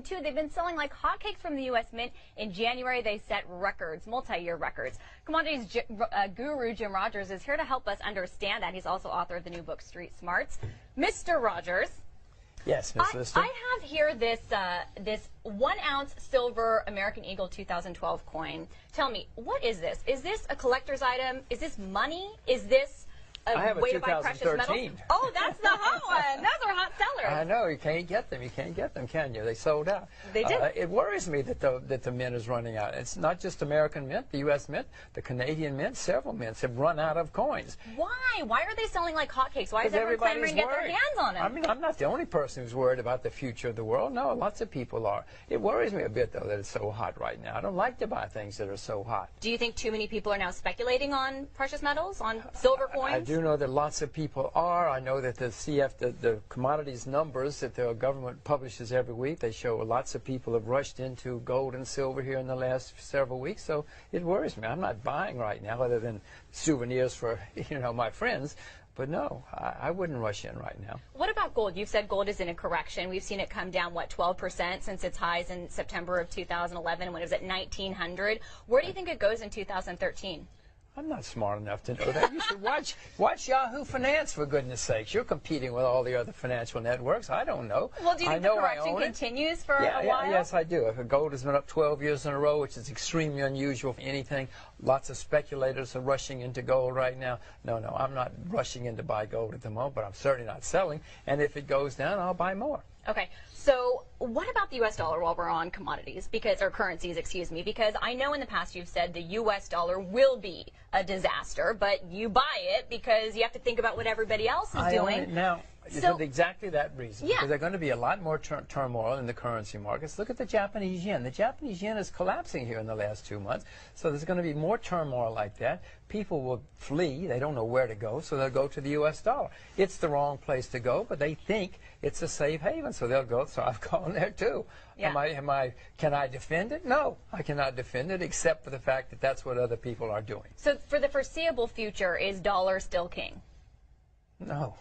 Two, they've been selling like hotcakes from the U.S. Mint. In January, they set records, multi-year records. Commodities guru Jim Rogers is here to help us understand that. He's also author of the new book, Street Smarts. Mr. Rogers. Yes, Ms. Lister. I have here this 1 ounce silver American Eagle 2012 coin. Tell me, what is this? Is this a collector's item? Is this money? Is this a way to buy precious metals? Oh, that's the hot one. Those are hot sellers. I know. You can't get them. You can't get them, can you? They sold out. They did. It worries me that the mint is running out. It's not just American Mint, the U.S. Mint, the Canadian Mint. Several mints have run out of coins. Why? Why are they selling like hotcakes? Why is everyone clamoring to get their hands on them? I mean, I'm not the only person who's worried about the future of the world. No, lots of people are. It worries me a bit, though, that it's so hot right now. I don't like to buy things that are so hot. Do you think too many people are now speculating on precious metals, on silver coins? I do know that lots of people are. I know that the commodities numbers that the government publishes every week, they show lots of people have rushed into gold and silver here in the last several weeks. So it worries me. I'm not buying right now other than souvenirs for, my friends. But no, I wouldn't rush in right now. What about gold? You've said gold is in a correction. We've seen it come down, 12% since its highs in September of 2011 when it was at 1,900. Where do you think it goes in 2013? I'm not smart enough to know that. You should watch Yahoo Finance, for goodness sakes. You're competing with all the other financial networks. I don't know. Well, do you think the correction continues for a while? Yes, I do. Gold has been up 12 years in a row, which is extremely unusual for anything. Lots of speculators are rushing into gold right now. No, I'm not rushing in to buy gold at the moment, but I'm certainly not selling. And if it goes down, I'll buy more. Okay, so what about the U.S. dollar while we're on commodities, or currencies, excuse me, because I know in the past you've said the U.S. dollar will be a disaster, but you buy it because you have to think about what everybody else is doing. Now, for exactly that reason, because there's going to be a lot more turmoil in the currency markets. Look at the Japanese yen. The Japanese yen is collapsing here in the last 2 months, so there's going to be more turmoil like that. People will flee. They don't know where to go, so they'll go to the U.S. dollar. It's the wrong place to go, but they think it's a safe haven, so they'll go. So I've gone there too. Yeah. Can I defend it? No, I cannot defend it, except for the fact that that's what other people are doing. So for the foreseeable future, is dollar still king? No,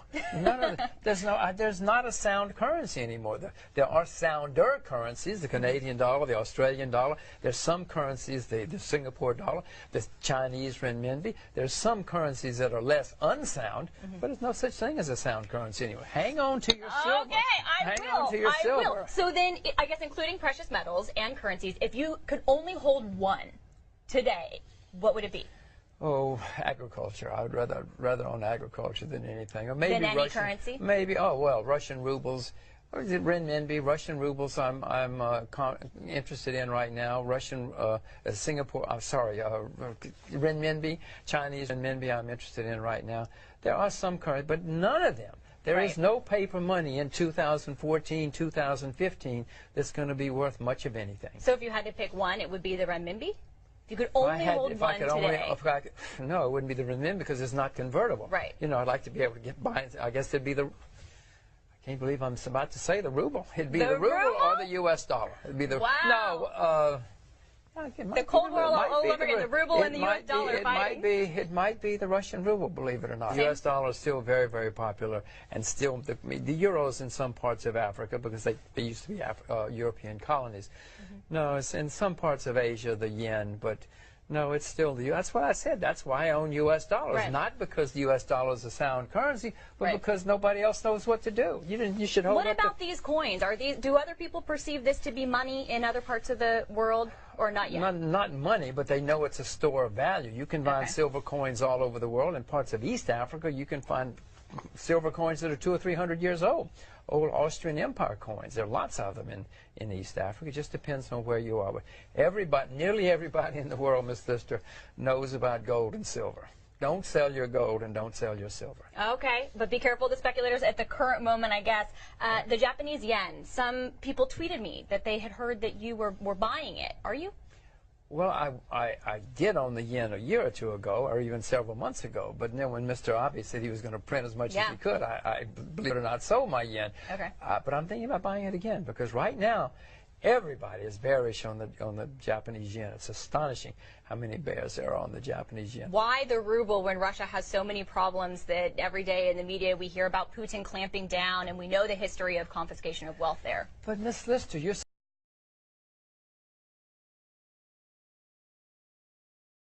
there's not a sound currency anymore. There are sounder currencies, the Canadian dollar, the Australian dollar. There's some currencies, the Singapore dollar, the Chinese renminbi. There's some currencies that are less unsound, but there's no such thing as a sound currency anymore. Hang on to your silver. Okay, I will. So then, I guess including precious metals and currencies, if you could only hold one today, what would it be? Oh, agriculture. I would rather own agriculture than anything. Or maybe than any currency? Maybe. Oh well, Russian rubles. Or is it renminbi? Russian rubles. I'm interested in right now. Russian Singapore. I'm sorry. Renminbi. Chinese renminbi. I'm interested in right now. There are some currencies, but none of them. There is no paper money in 2014, 2015 that's going to be worth much of anything. So if you had to pick one, it would be the renminbi? If you could only hold one today. No, it wouldn't be the renminbi because it's not convertible. Right. I'd like to be able to get by. I guess it'd be the. I can't believe I'm about to say the ruble. It'd be the ruble or the U.S. dollar. It'd be the. Wow. No. The Cold War all over again. The ruble and the U.S. dollar fighting. It might be the Russian ruble, believe it or not. The U.S. dollar is still very, very popular, and still the euro is in some parts of Africa because they used to be European colonies. No, it's in some parts of Asia, the yen, but no, it's still the U.S. That's what I said. That's why I own U.S. dollars, not because the U.S. dollar is a sound currency, but because nobody else knows what to do. You should hold. What about these coins? Do other people perceive this to be money in other parts of the world? Or not yet? Not money, but they know it's a store of value. You can find silver coins all over the world. In parts of East Africa, you can find silver coins that are 200 or 300 years old. Old Austrian Empire coins. There are lots of them in East Africa. It just depends on where you are. But nearly everybody in the world, Ms. Lister, knows about gold and silver. Don't sell your gold and don't sell your silver. Okay, but be careful of the speculators at the current moment, I guess. The Japanese yen, some people tweeted me that they had heard that you were buying it. Are you? Well, I did own the yen a year or two ago, or even several months ago. But then when Mr. Abe said he was going to print as much as he could, I, believe it or not, sold my yen. Okay. But I'm thinking about buying it again because right now, everybody is bearish on the Japanese yen. It's astonishing how many bears there are on the Japanese yen. Why the ruble when Russia has so many problems that every day in the media we hear about Putin clamping down, and we know the history of confiscation of wealth there? But Ms. Lister, you're